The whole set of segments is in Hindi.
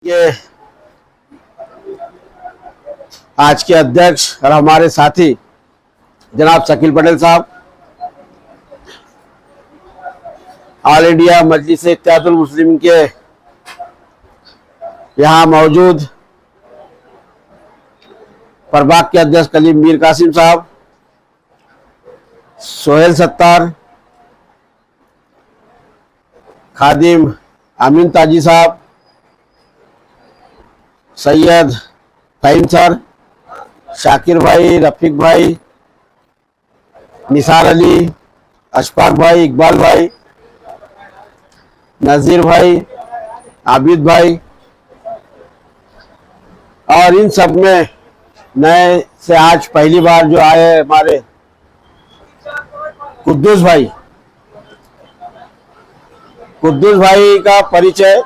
ये आज के अध्यक्ष और हमारे साथी जनाब शकील पटेल साहब, ऑल इंडिया मजलिस इत्तेहादुल मुस्लिमीन के यहाँ मौजूद प्रभाग के अध्यक्ष कलीम मीर कासिम साहब, सोहेल सत्तार, खादिम अमीन ताजी साहब, सैयद फहीम सर, शाकिर भाई, रफीक भाई, निसार अली, अशफाक भाई, इकबाल भाई, नजीर भाई, आबिद भाई और इन सब में नए से आज पहली बार जो आए हमारे कुद्दूस भाई का परिचय।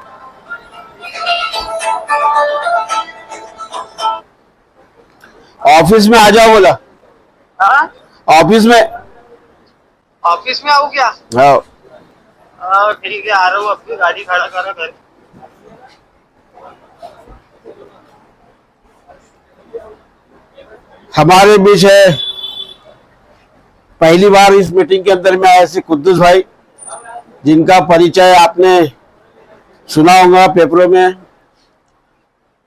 ऑफिस में आ जाओ बोला। ऑफिस में आओ क्या? हाँ ठीक है, आ रहा हूँ। अपनी गाड़ी खड़ा करो घर। हमारे बीच है पहली बार इस मीटिंग के अंदर में आए थे कुद्दूस भाई, जिनका परिचय आपने सुना होगा, पेपरों में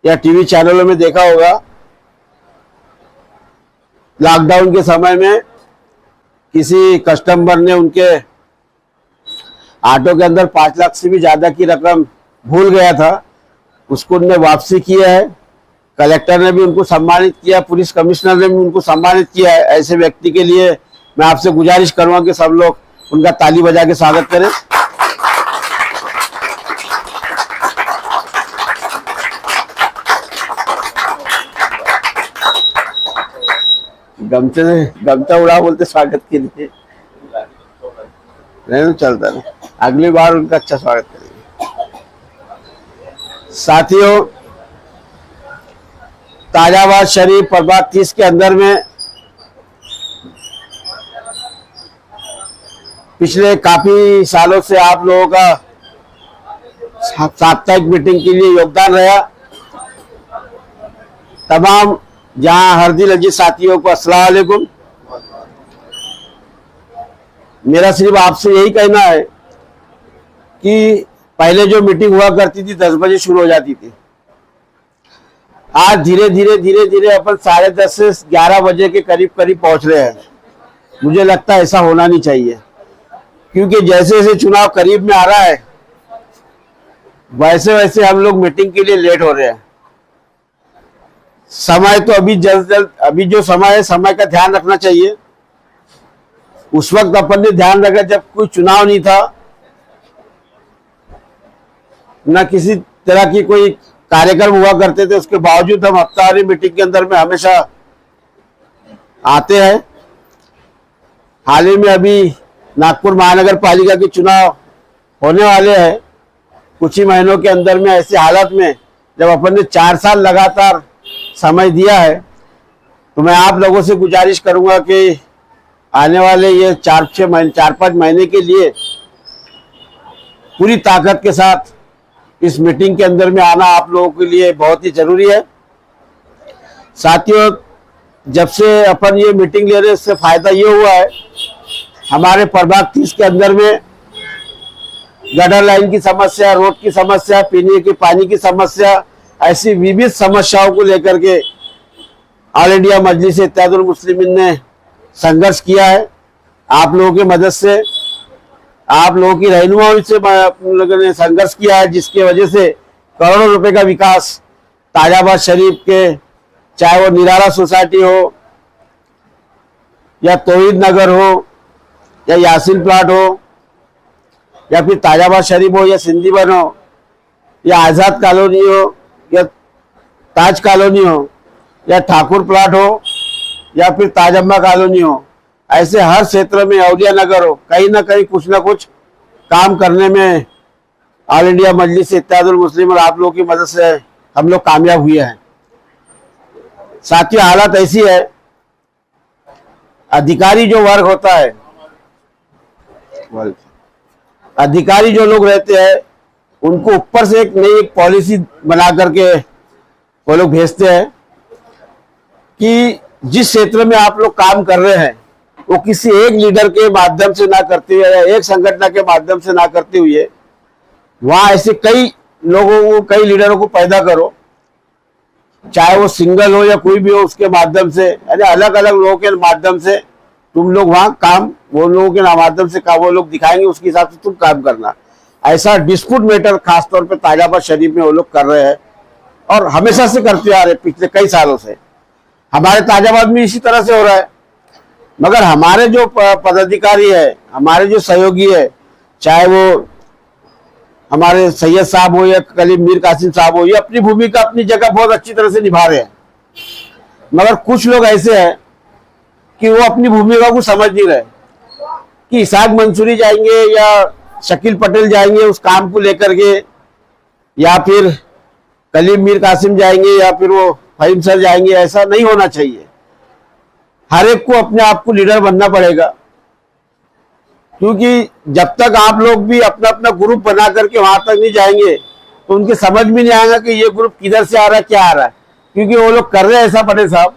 या टीवी चैनलों में देखा होगा। लॉकडाउन के समय में किसी कस्टमर ने उनके ऑटो के अंदर 5 लाख से भी ज्यादा की रकम भूल गया था, उसको उन्होंने वापसी किया है। कलेक्टर ने भी उनको सम्मानित किया, पुलिस कमिश्नर ने भी उनको सम्मानित किया है। ऐसे व्यक्ति के लिए मैं आपसे गुजारिश करूंगा कि सब लोग उनका ताली बजा के स्वागत करें। गमचा उड़ा बोलते स्वागत के लिए नहीं चलता ना, अगली बार उनका अच्छा स्वागत करेंगे। साथियों, ताजाबाद शरीफ प्रभाग 30 के अंदर में पिछले काफी सालों से आप लोगों का साप्ताहिक मीटिंग के लिए योगदान रहा। तमाम जहां हर दिल अजीज साथियों को अस्सलाम वालेकुम। मेरा सिर्फ आपसे यही कहना है कि पहले जो मीटिंग हुआ करती थी 10 बजे शुरू हो जाती थी, आज धीरे धीरे अपन 10:30 से 11 बजे के करीब पहुंच रहे हैं। मुझे लगता है ऐसा होना नहीं चाहिए, क्योंकि जैसे जैसे चुनाव करीब में आ रहा है वैसे वैसे हम लोग मीटिंग के लिए लेट हो रहे हैं। समय तो अभी जो समय है, समय का ध्यान रखना चाहिए। उस वक्त अपन ने ध्यान रखा जब कोई चुनाव नहीं था, न किसी तरह की कोई कार्यक्रम हुआ करते थे, उसके बावजूद हम हफ्तावारी मीटिंग के अंदर में हमेशा आते हैं। हाल ही में अभी नागपुर महानगर पालिका के चुनाव होने वाले हैं कुछ ही महीनों के अंदर में। ऐसी हालत में जब अपन ने 4 साल लगातार समय दिया है, तो मैं आप लोगों से गुजारिश करूंगा कि आने वाले ये 4-5 महीने के लिए पूरी ताकत के साथ इस मीटिंग के अंदर में आना आप लोगों के लिए बहुत ही जरूरी है। साथियों, जब से अपन ये मीटिंग ले रहे हैं, इससे फायदा ये हुआ है, हमारे प्रभाग 30 के अंदर में गटर लाइन की समस्या, रोड की समस्या, पीने के पानी की समस्या, ऐसी विविध समस्याओं को लेकर के ऑल इंडिया मजलिस इत्तेहादुल मुस्लिमीन ने संघर्ष किया है। आप लोगों की मदद से, आप लोगों की रहनुमाई से लोगों ने संघर्ष किया है, जिसकी वजह से करोड़ों रुपए का विकास ताजाबाद शरीफ के, चाहे वो निराला सोसाइटी हो या तौहीद नगर हो या यासीन प्लाट हो या फिर ताजाबाद शरीफ हो या सिंधी वन हो या आजाद कॉलोनी हो या ताज कॉलोनी हो या ठाकुर प्लाट हो या फिर ताजम्मा कॉलोनी हो, ऐसे हर क्षेत्र में, औलिया नगर हो, कहीं ना कहीं कुछ ना कुछ काम करने में ऑल इंडिया मजलिस इत्तेहादुल मुस्लिमीन और आप लोगों की मदद से हम लोग कामयाब हुए हैं। साथियों, हालत ऐसी है, अधिकारी जो वर्ग होता है, अधिकारी जो लोग रहते हैं उनको ऊपर से एक नई एक पॉलिसी बना करके वो लोग भेजते हैं कि जिस क्षेत्र में आप लोग काम कर रहे हैं वो किसी एक लीडर के माध्यम से ना करते हुए या एक संगठन के माध्यम से ना करते हुए वहां ऐसे कई लोगों को, कई लीडरों को पैदा करो, चाहे वो सिंगल हो या कोई भी हो, उसके माध्यम से, यानी अलग अलग लोगों के माध्यम से तुम लोग वहां काम, वो लोगों के माध्यम से काम वो लोग दिखाएंगे, उसके हिसाब से तुम काम करना। ऐसा डिस्प्यूट मैटर खासतौर पे ताजाबाद शरीफ में वो लोग कर रहे हैं और हमेशा से करते आ रहे पिछले कई सालों से। हमारे ताजाबाद में इसी तरह से हो रहा है। मगर हमारे जो पदाधिकारी है, हमारे जो सहयोगी है, चाहे वो हमारे सैयद साहब हो या कलीम मीर कासिम साहब हो, ये अपनी भूमिका अपनी जगह बहुत अच्छी तरह से निभा रहे हैं। मगर कुछ लोग ऐसे हैं कि वो अपनी भूमिका को समझ नहीं रहे कि इसाक मंसूरी जाएंगे या शकील पटेल जाएंगे उस काम को लेकर के, या फिर कलीम मीर कासिम जाएंगे या फिर वो फहीम सर जाएंगे। ऐसा नहीं होना चाहिए। हर एक को अपने आप को लीडर बनना पड़ेगा, क्योंकि जब तक आप लोग भी अपना अपना ग्रुप बना करके वहां तक नहीं जाएंगे तो उनके समझ में नहीं आएगा कि ये ग्रुप किधर से आ रहा है, क्या आ रहा है। क्योंकि वो लोग कर रहे हैं ऐसा, पटेल साहब,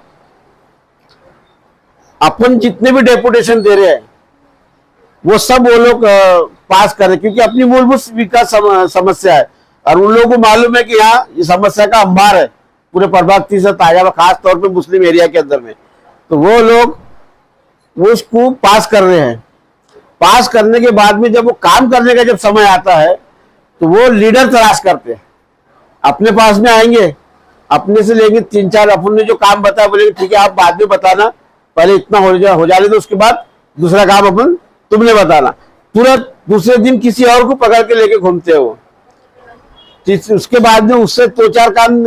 अपन जितने भी डेपुटेशन दे रहे हैं वो सब वो लोग पास कर रहे हैं, क्योंकि अपनी मूलभूत विकास समस्या है और उन लोगों को मालूम है कि यहाँ ये समस्या का अंबार है पूरे प्रभावती से ताजाबाद, खास तौर पे मुस्लिम एरिया के अंदर में। तो वो लोग वो उसको पास कर रहे हैं। पास करने के बाद में जब वो काम करने का जब समय आता है तो वो लीडर तलाश करते हैं, अपने पास में आएंगे, अपने से लेंगे 3-4, अपन ने जो काम बताया बोलेंगे ठीक है आप बाद में बताना, पहले इतना हो जाने दो, उसके बाद दूसरा काम अपन तुमने बताना। तुरंत दूसरे दिन किसी और को पकड़ के लेके घूमते हो। उसके बाद में उससे 2-4 काम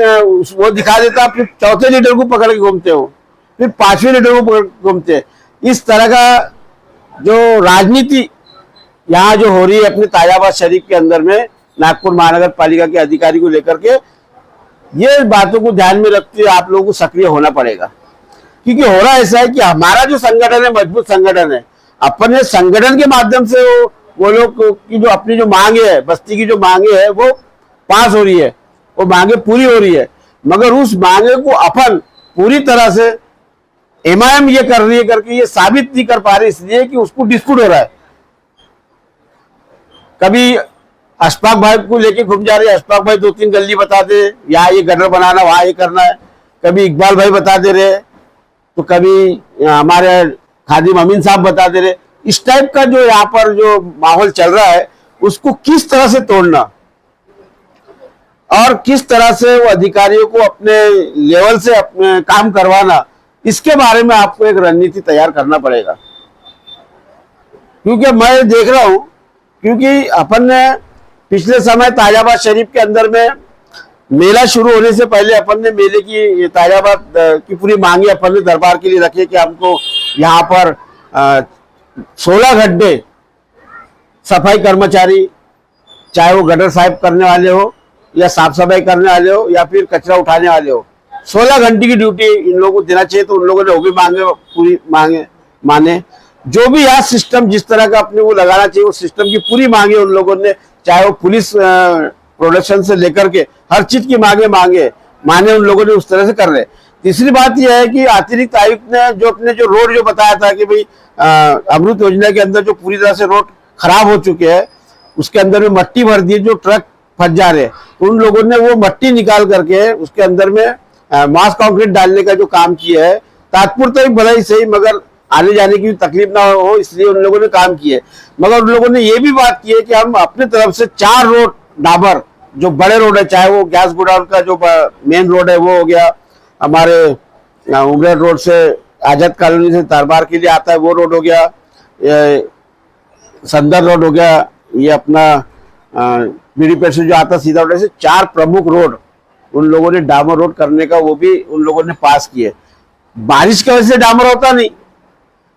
वो दिखा देता, फिर चौथे लीडर को पकड़ के घूमते हो, फिर 5वें लीडर को पकड़ के घूमते हैं। इस तरह का जो राजनीति यहाँ जो हो रही है अपने ताजाबाद शरीफ के अंदर में, नागपुर महानगर पालिका के अधिकारी को लेकर के, ये बातों को ध्यान में रखते हुए आप लोगों को सक्रिय होना पड़ेगा। क्योंकि हो रहा ऐसा है कि हमारा जो संगठन है मजबूत संगठन है, अपने संगठन के माध्यम से वो लोग की जो अपनी जो मांगे है, बस्ती की जो मांगे है वो पास हो रही है, वो मांगे पूरी हो रही है। मगर उस मांगे को अपन पूरी तरह से एमआईएम ये कर रही है करके ये साबित नहीं कर पा रही, इसलिए कि उसको डिस्प्यूट हो रहा है। कभी अशफाक भाई को लेके घूम जा रहे हैं, अशफाक भाई 2-3 गली बता दे, यहाँ ये गटर बनाना, वहां ये करना है। कभी इकबाल भाई बता दे रहे, तो कभी हमारे खादिम अमीन साहब बता दे रहे। इस टाइप का जो यहाँ पर जो माहौल चल रहा है उसको किस तरह से तोड़ना और किस तरह से वो अधिकारियों को अपने लेवल से अपने काम करवाना, इसके बारे में आपको एक रणनीति तैयार करना पड़ेगा। क्योंकि मैं देख रहा हूं, क्योंकि अपन ने पिछले समय ताजाबाद शरीफ के अंदर में मेला शुरू होने से पहले अपन ने मेले की ताजाबाद की पूरी मांगे अपन ने दरबार के लिए रखी कि हमको यहाँ पर 16 घंटे सफाई कर्मचारी, चाहे वो गटर साफ करने वाले हो या साफ सफाई करने वाले हो या फिर कचरा उठाने वाले हो, 16 घंटे की ड्यूटी इन लोगों को देना चाहिए। तो उन लोगों ने वो भी मांगे पूरी माने। जो भी यहाँ सिस्टम जिस तरह का अपने को लगाना चाहिए, वो सिस्टम की पूरी मांगे उन लोगों ने, चाहे वो पुलिस प्रोडक्शन से लेकर के हर चीज की माने उन लोगों ने उस तरह से कर रहे। तीसरी बात यह है कि अतिरिक्त आयुक्त ने जो अपने जो रोड जो बताया था कि भाई अमृत योजना के अंदर जो पूरी तरह से रोड खराब हो चुके हैं, उसके अंदर में मट्टी भर दी, जो ट्रक फंस जा रहे, उन लोगों ने वो मट्टी निकाल करके उसके अंदर में मास कंक्रीट डालने का जो काम किया है, तात्पुरता ही भला ही सही, मगर आने जाने की तकलीफ ना हो इसलिए उन लोगों ने काम किए। मगर उन लोगों ने ये भी बात की है कि हम अपनी तरफ से 4 रोड डाबर जो बड़े रोड है, चाहे वो गैस गोडाउन का जो मेन रोड है वो हो गया, हमारे उमरेड रोड से आजाद कॉलोनी से दरबार के लिए आता है वो रोड हो गया, संदर रोड हो गया, ये अपना बीडीपेट से जो आता सीधा रोड, से 4 प्रमुख रोड उन लोगों ने डामर रोड करने का वो भी उन लोगों ने पास किए। बारिश की वजह से डामर होता नहीं,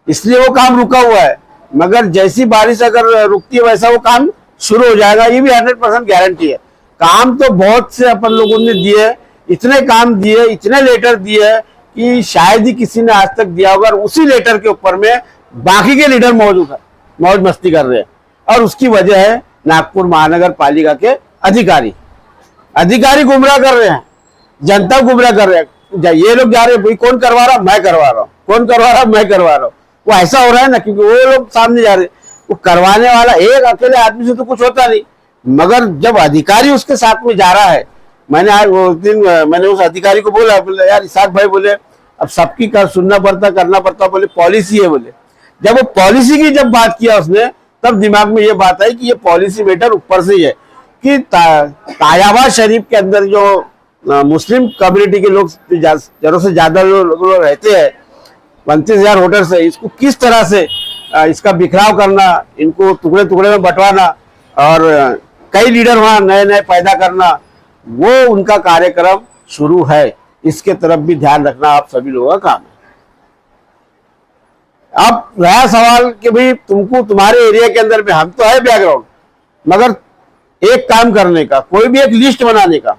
इसलिए वो काम रुका हुआ है, मगर जैसी बारिश अगर रुकती है वैसा वो काम शुरू हो जाएगा, ये भी 100% गारंटी है। काम तो बहुत से अपन लोगों ने दिए, इतने काम दिए, इतने लेटर दिए कि शायद ही किसी ने आज तक दिया होगा। उसी लेटर के ऊपर में बाकी के लीडर मौज मस्ती कर रहे हैं और उसकी वजह है नागपुर महानगर पालिका के अधिकारी अधिकारी गुमराह कर रहे हैं, जनता गुमराह कर रहे हैं। ये लोग जा रहे हैं भाई कौन करवा रहा, मैं करवा रहा हूँ, कौन करवा रहा, मैं करवा रहा हूँ। वो ऐसा हो रहा है ना, क्योंकि वो लोग सामने जा रहे हैं। वो करवाने वाला एक अकेले आदमी से तो कुछ होता नहीं, मगर जब अधिकारी उसके साथ में जा रहा है। मैंने आज वो दिन मैंने उस अधिकारी को बोला यार इसाक भाई, बोले अब सबकी सुनना पड़ता, करना पड़ता, बोले पॉलिसी है। बोले जब वो पॉलिसी की जब बात किया उसने, तब दिमाग में ये बात आई कि ये पॉलिसी मैटर ऊपर से ही है कि तायाबाद शरीफ के अंदर जो मुस्लिम कम्युनिटी के लोग जरूर से ज्यादा लोग रहते हैं, 35,000 वोटर्स है, इसको किस तरह से इसका बिखराव करना, इनको टुकड़े टुकड़े में बंटवाना और कई लीडर वहां नए नए पैदा करना, वो उनका कार्यक्रम शुरू है। इसके तरफ भी ध्यान रखना आप सभी लोगों का काम है। अब रहा सवाल कि भाई तुमको तुम्हारे एरिया के अंदर में, हम तो है बैकग्राउंड, मगर एक काम करने का, कोई भी एक लिस्ट बनाने का,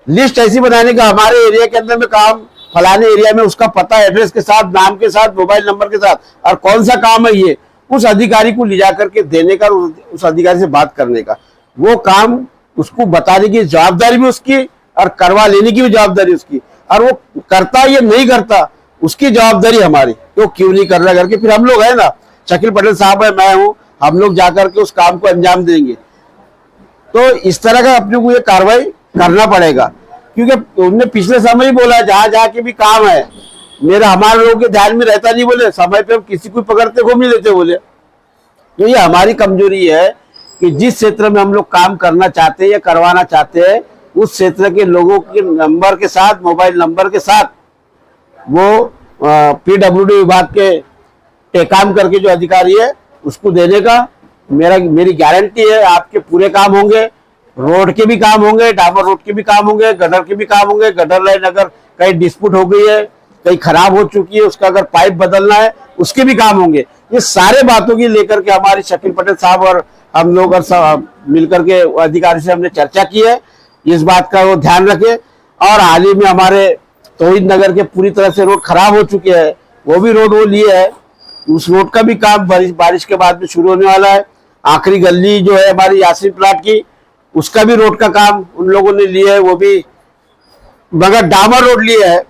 लिस्ट ऐसी बनाने का हमारे एरिया के अंदर में काम फलाने एरिया में, उसका पता एड्रेस के साथ, नाम के साथ, मोबाइल नंबर के साथ, और कौन सा काम है ये, उस अधिकारी को ले जा करके देने का, उस अधिकारी से बात करने का। वो काम उसको बताने की जवाबदारी भी उसकी और करवा लेने की भी जवाबदारी उसकी, और वो करता या नहीं करता उसकी जवाबदारी हमारी, तो क्यों नहीं कर रहा करके फिर हम लोग है ना, शकील पटेल साहब है, मैं हूं, हम लोग जाकर के उस काम को अंजाम देंगे। तो इस तरह का अपने को ये कार्रवाई करना पड़ेगा, क्योंकि उन्होंने पिछले समय ही बोला जहां जहां के भी काम है मेरा, हमारे लोगों के ध्यान में रहता नहीं, बोले समय पे हम किसी को पकड़ते घूम नहीं लेते। बोले तो ये हमारी कमजोरी है कि जिस क्षेत्र में हम लोग काम करना चाहते हैं या करवाना चाहते हैं, उस क्षेत्र के लोगों के नंबर के साथ, मोबाइल नंबर के साथ, वो PWD विभाग के काम करके जो अधिकारी है उसको देने का मेरी गारंटी है। आपके पूरे काम होंगे, रोड के भी काम होंगे, डामर रोड के भी काम होंगे, गटर के भी काम होंगे। गटर लाइन अगर कहीं डिस्प्यूट हो गई है, कहीं खराब हो चुकी है, उसका अगर पाइप बदलना है, उसके भी काम होंगे। ये सारे बातों की लेकर के हमारी शकील पटेल साहब और हम लोग और मिलकर के अधिकारी से हमने चर्चा की है। इस बात का वो ध्यान रखे। और हाल ही में हमारे तौहीद नगर के पूरी तरह से रोड खराब हो चुके हैं, वो भी रोड वो लिए है, उस रोड का भी काम बारिश के बाद में शुरू होने वाला है। आखिरी गली जो है हमारी यासीन प्लाट की, उसका भी रोड का काम उन लोगों ने लिया है, वो भी मगर डामर रोड लिया है,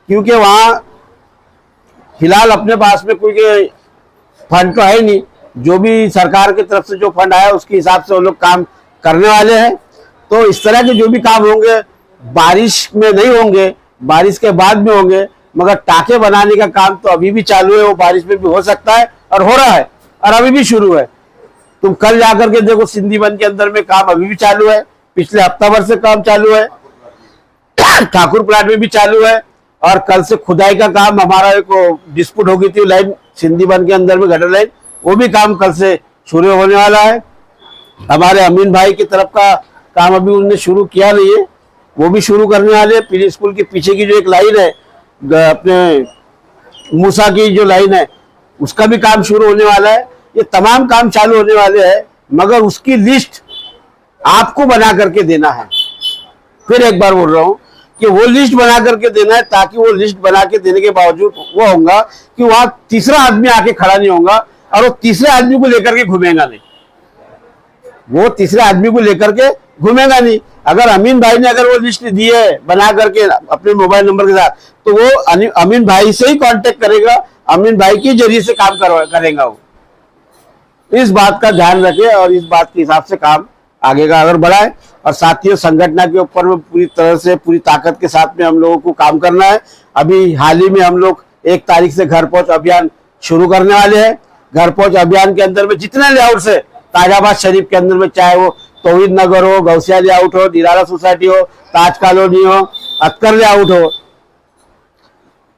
क्योंकि वहां फिलहाल अपने पास में कोई फंड तो है नहीं। जो भी सरकार की तरफ से जो फंड आया उसके हिसाब से वो लोग काम करने वाले हैं। तो इस तरह के जो भी काम होंगे बारिश में नहीं होंगे, बारिश के बाद में होंगे, मगर टाके बनाने का काम तो अभी भी चालू है, वो बारिश में भी हो सकता है और हो रहा है और अभी भी शुरू है। तुम कल जाकर के देखो, सिंधीवन के अंदर में काम अभी भी चालू है, पिछले हफ्ता भर से काम चालू है, ठाकुर प्लाट में भी चालू है। और कल से खुदाई का काम, हमारा एक डिस्प्यूट हो गई थी लाइन सिंधीवन के अंदर में, गटर लाइन, वो भी काम कल से शुरू होने वाला है। हमारे अमीन भाई की तरफ का काम अभी उन्होंने शुरू किया नहीं है, वो भी शुरू करने वाले। पीली स्कूल के पीछे की जो एक लाइन है, अपने मूसा की जो लाइन है, उसका भी काम शुरू होने वाला है। ये तमाम काम चालू होने वाले हैं, मगर उसकी लिस्ट आपको बना करके देना है। फिर एक बार बोल रहा हूं कि वो लिस्ट बना करके देना है, ताकि वो लिस्ट बना के देने के बावजूद वो होगा कि वहां तीसरा आदमी आके खड़ा नहीं होगा और वो तीसरे आदमी को लेकर के घूमेगा नहीं, वो तीसरे आदमी को लेकर के घूमेगा नहीं। अगर अमीन भाई ने अगर वो लिस्ट दी है बना करके अपने मोबाइल नंबर के साथ, तो वो अमीन भाई से ही कांटेक्ट करेगा, अमीन भाई के जरिए से काम करेगा वो। इस बात का ध्यान रखे और इस बात के हिसाब से काम आगे का अगर बढ़ाए। और साथियों, संगठन के ऊपर में पूरी तरह से पूरी ताकत के साथ में हम लोगों को काम करना है। अभी हाल ही में हम लोग 1 तारीख से घर पहुंच अभियान शुरू करने वाले हैं। घर पहुंच अभियान के अंदर में जितने लेआउट है ताजाबाद शरीफ के अंदर में, चाहे वो तौहीद नगर हो, गौसिया लेआउट हो, दिलारा सोसाइटी हो, ताज कॉलोनी हो, अतकर लेआउट हो,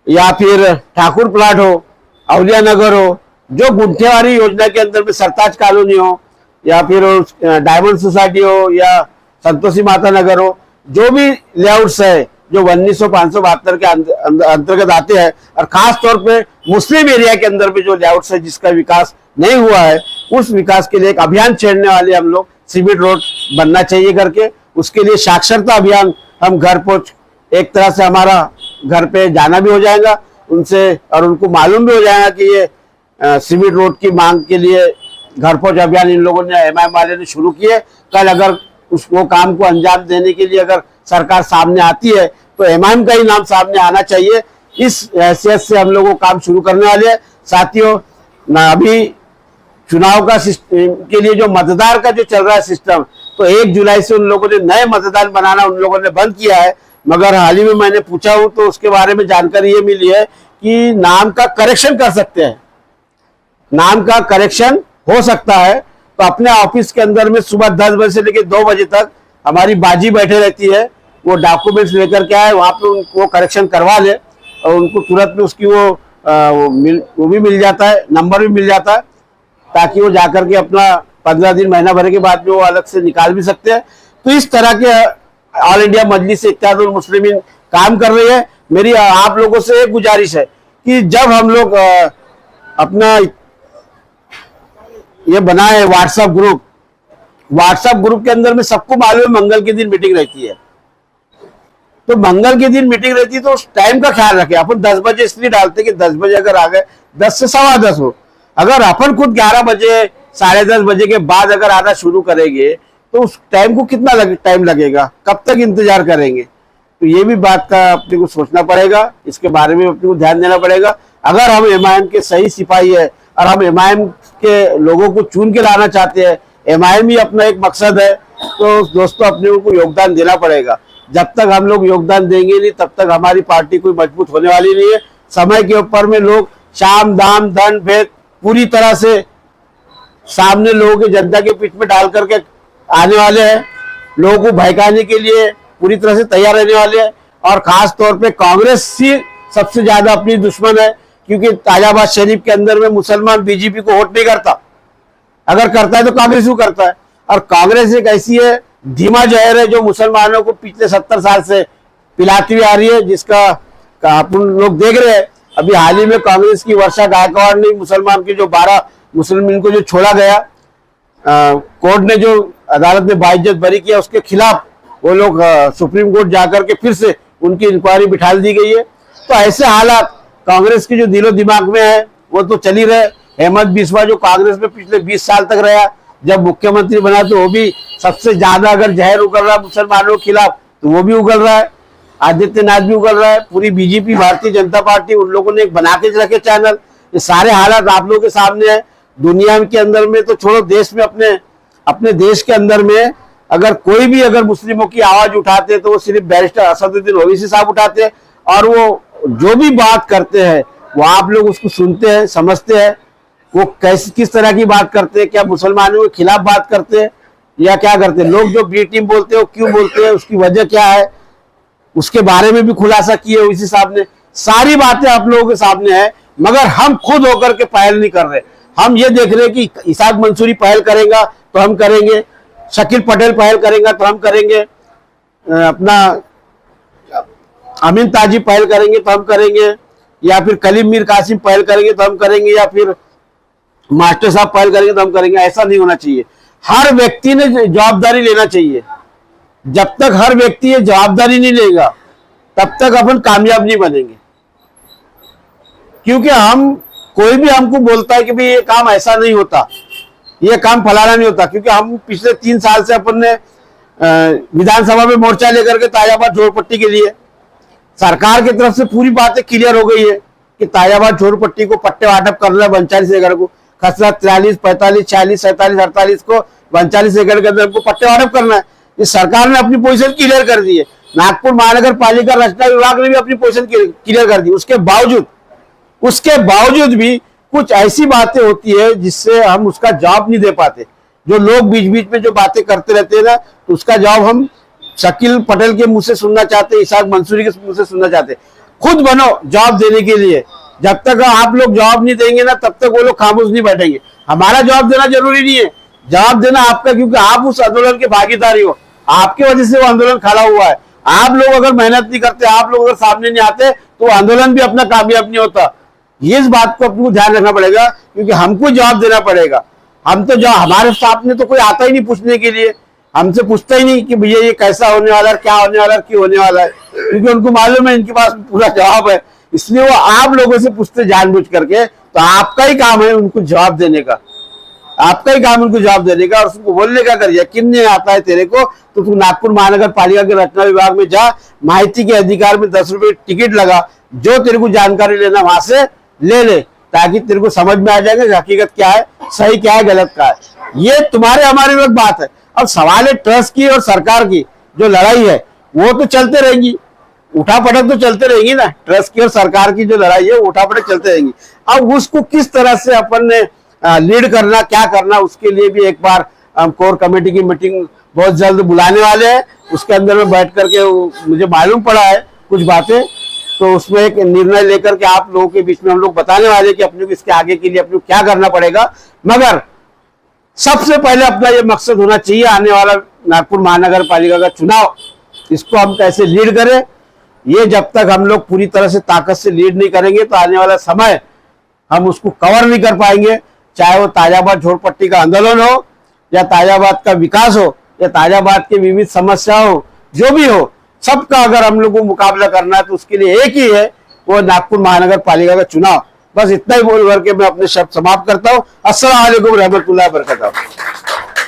या फिर ठाकुर प्लाट हो, अवलिया नगर हो, जो गुंठेवारी योजना के अंदर में सरताज कॉलोनी हो, या फिर डायमंड सोसाइटी हो, या संतोषी माता नगर हो, जो भी लेआउट्स है जो 1972 के अंतर्गत आते हैं, और खास तौर पे मुस्लिम एरिया के अंदर में जो लेआउट्स है जिसका विकास नहीं हुआ है, उस विकास के लिए एक अभियान छेड़ने वाले हम लोग, सीमेंट रोड बनना चाहिए करके। उसके लिए साक्षरता अभियान हम घर पहुंच, एक तरह से हमारा घर पे जाना भी हो जाएगा उनसे, और उनको मालूम भी हो जाएगा कि ये सीमेंट रोड की मांग के लिए घर पहुंच अभियान इन लोगों ने, MIM वाले ने शुरू किए। कल अगर उसको काम को अंजाम देने के लिए अगर सरकार सामने आती है तो एमआईएम का ही नाम सामने आना चाहिए। इस हैसियत से हम लोग वो काम शुरू करने वाले हैं। साथियों, ना अभी चुनाव का सिस्टम के लिए जो मतदार का जो चल रहा है सिस्टम, तो 1 जुलाई से उन लोगों ने नए मतदान बनाना उन लोगों ने बंद किया है। मगर हाल ही में मैंने पूछा हूं तो उसके बारे में जानकारी ये मिली है कि नाम का करेक्शन कर सकते हैं, नाम का करेक्शन हो सकता है। तो अपने ऑफिस के अंदर में सुबह 10 बजे से लेकर 2 बजे तक हमारी बाजी बैठे रहती है, वो डॉक्यूमेंट्स लेकर के आए, वहां पे उनको करेक्शन करवा ले और उनको तुरंत में उसकी वो भी मिल जाता है, नंबर भी मिल जाता है, ताकि वो जाकर के अपना 15 दिन महीना भर के बाद में वो अलग से निकाल भी सकते हैं। तो इस तरह के ऑल इंडिया मजलिस इत्तेहादुल मुस्लिमीन काम कर रही है। मेरी आप लोगों से एक गुजारिश है कि जब हम लोग अपना ये बनाए व्हाट्सएप ग्रुप के अंदर में सबको मालूम है मंगल के दिन मीटिंग रहती है, तो मंगल के दिन मीटिंग रहती है तो उस टाइम का ख्याल रखें। अपन 10 बजे इसलिए डालते कि 10 बजे अगर आ गए, 10 से 10:15 हो, अगर अपन खुद 11 बजे 10:30 बजे के बाद अगर आना शुरू करेंगे तो उस टाइम को कितना टाइम लगेगा, कब तक इंतजार करेंगे। तो ये भी बात का अपने को सोचना पड़ेगा, इसके बारे में अपने को ध्यान देना पड़ेगा। अगर हम एमआईएम के सही सिपाही है और हम एमआईएम के लोगों को चुन के लाना चाहते हैं, एमआईएम ही अपना एक मकसद है, तो दोस्तों अपने को योगदान देना पड़ेगा। जब तक हम लोग योगदान देंगे नहीं तब तक हमारी पार्टी कोई मजबूत होने वाली नहीं है। समय के ऊपर में लोग शाम दाम दंड भेद पूरी तरह से सामने लोगों की जनता के पीठ में डाल करके आने वाले हैं, लोगों को भड़काने के लिए पूरी तरह से तैयार रहने वाले हैं। और खास तौर पे कांग्रेस ही सबसे ज्यादा अपनी दुश्मन है, क्योंकि ताजाबाद शरीफ के अंदर में मुसलमान बीजेपी को वोट नहीं करता, अगर करता है तो कांग्रेस को करता है। और कांग्रेस एक ऐसी है धीमा जहर है जो मुसलमानों को पिछले 70 साल से पिलाती हुई आ रही है, जिसका अपन लोग देख रहे हैं। अभी हाल ही में कांग्रेस की वर्षा गायकवाड़ ने मुसलमान के जो 12 मुसलमान को जो छोड़ा गया, कोर्ट ने जो अदालत में बाइज्जत बरी किया, उसके खिलाफ वो लोग सुप्रीम कोर्ट जाकर के फिर से उनकी इंक्वायरी बिठा दी गई है। तो ऐसे हालात कांग्रेस के जो दिलो दिमाग में है वो तो चल ही रहे। हेमंत बिस्वा जो कांग्रेस में पिछले 20 साल तक रहा, जब मुख्यमंत्री बना तो वो भी सबसे ज्यादा अगर जहर उगल रहा है मुसलमानों के खिलाफ तो वो भी उगल रहा है, आदित्यनाथ भी उगल रहा है, पूरी बीजेपी भारतीय जनता पार्टी, उन लोगों ने एक बना के रखे चैनल। ये सारे हालात आप लोगों के सामने है। दुनिया के अंदर में तो छोड़ो, देश में अपने देश के अंदर में अगर कोई भी अगर मुस्लिमों की आवाज उठाते तो वो सिर्फ बैरिस्टर असदुद्दीन ओवैसी साहब उठाते हैं, और वो जो भी बात करते हैं वो आप लोग उसको सुनते हैं, समझते हैं वो किस तरह की बात करते हैं, क्या मुसलमानों के खिलाफ बात करते हैं या क्या करते हैं। लोग जो बी टीम बोलते हैं वो क्यों बोलते हैं, उसकी वजह क्या है, उसके बारे में भी खुलासा किए ओवैसी साहब ने। सारी बातें आप लोगों के सामने है, मगर हम खुद होकर के पहल नहीं कर रहे। हम ये देख रहे हैं कि इसाक मंसूरी पहल करेगा तो हम करेंगे, शकील पटेल पहल करेगा तो हम करेंगे, अपना अमीन ताजी पहल करेंगे तो हम करेंगे, या फिर कलीम मीर कासिम पहल करेंगे तो हम करेंगे, या फिर मास्टर साहब पहल करेंगे तो हम करेंगे। ऐसा नहीं होना चाहिए। हर व्यक्ति ने जवाबदारी लेना चाहिए। जब तक हर व्यक्ति ये जवाबदारी नहीं लेगा तब तक अपन कामयाब नहीं बनेंगे। क्योंकि हम कोई भी हमको बोलता है कि भाई ये काम ऐसा नहीं होता, ये काम फलाना नहीं होता, क्योंकि हम पिछले 3 साल से अपन ने विधानसभा में मोर्चा लेकर के ताजाबाद झोपड़पट्टी के लिए सरकार की तरफ से पूरी बातें क्लियर हो गई है कि ताजाबाद झोपड़पट्टी को पट्टे वाटप करना है 42 एकड़ को, खसरा 43, 45, 46, 47, 48 को 42 एकड़ के अंदर हमको पट्टे वाटप करना है। इस सरकार ने अपनी पोजीशन क्लियर कर दी है। नागपुर महानगर पालिका रचना विभाग ने भी अपनी पोजीशन क्लियर कर दी। उसके बावजूद भी कुछ ऐसी बातें होती है जिससे हम उसका जवाब नहीं दे पाते। जो लोग बीच बीच में जो बातें करते रहते हैं ना, तो उसका जवाब हम शकील पटेल के मुंह से सुनना चाहते, इसाक मंसूरी के मुंह से सुनना चाहते। खुद बनो जवाब देने के लिए। जब तक आप लोग जवाब नहीं देंगे ना तब तक वो लोग खामोश नहीं बैठेंगे। हमारा जवाब देना जरूरी नहीं है, जवाब देना आपका, क्योंकि आप उस आंदोलन के भागीदारी हो, आपके वजह से वो आंदोलन खड़ा हुआ है। आप लोग अगर मेहनत नहीं करते, आप लोग अगर सामने नहीं आते तो आंदोलन भी अपना कामयाब नहीं होता। ये इस बात को अपने ध्यान रखना पड़ेगा, क्योंकि हमको जवाब देना पड़ेगा। हम तो जो हमारे सामने तो कोई आता ही नहीं पूछने के लिए, हमसे पूछता ही नहीं कि भैया ये कैसा होने वाला है, क्या होने वाला है, क्यों होने वाला है, क्योंकि उनको मालूम है इनके पास पूरा जवाब है। इसलिए वो आप लोगों से पूछते जानबूझ करके। तो आपका ही काम है उनको जवाब देने का। आपका ही काम उनको जवाब देने का और उसको बोलने का। अगर यकीन नहीं आता है तेरे को तो तू नागपुर महानगर पालिका के रचना विभाग में जा, माहिती के अधिकार में 10 रुपए टिकट लगा, जो तेरे को जानकारी लेना वहां से ले ले, ताकि तेरे को समझ में आ जाएगा कि हकीकत क्या है, सही क्या है, गलत क्या है। ये तुम्हारे हमारे लोग बात है। अब सवाल है ट्रस्ट की और सरकार की जो लड़ाई है वो तो चलते रहेंगी, उठापटक तो चलते रहेंगी ना। ट्रस्ट की और सरकार की जो लड़ाई है उठापटक चलते रहेंगी। अब उसको किस तरह से अपन ने लीड करना, क्या करना, उसके लिए भी एक बार हम कोर कमेटी की मीटिंग बहुत जल्द बुलाने वाले हैं। उसके अंदर में बैठ करके मुझे मालूम पड़ा है कुछ बातें, तो उसमें एक निर्णय लेकर के आप लोगों के बीच में हम लोग बताने वाले कि अपने को इसके आगे के लिए अपने को क्या करना पड़ेगा। मगर सबसे पहले अपना ये मकसद होना चाहिए, आने वाला नागपुर महानगर पालिका का चुनाव, इसको हम कैसे लीड करें। ये जब तक हम लोग पूरी तरह से ताकत से लीड नहीं करेंगे तो आने वाला समय हम उसको कवर नहीं कर पाएंगे। चाहे वो ताजाबाद झोपड़पट्टी का आंदोलन हो, या ताजाबाद का विकास हो, या ताजाबाद की विविध समस्या हो, जो भी हो, सबका अगर हम लोग को मुकाबला करना है तो उसके लिए एक ही है, वो नागपुर महानगर पालिका का चुनाव। बस इतना ही बोल करके मैं अपने शब्द समाप्त करता हूँ। अस्सलाम वालेकुम रहमतुल्लाहि व बरकातहू।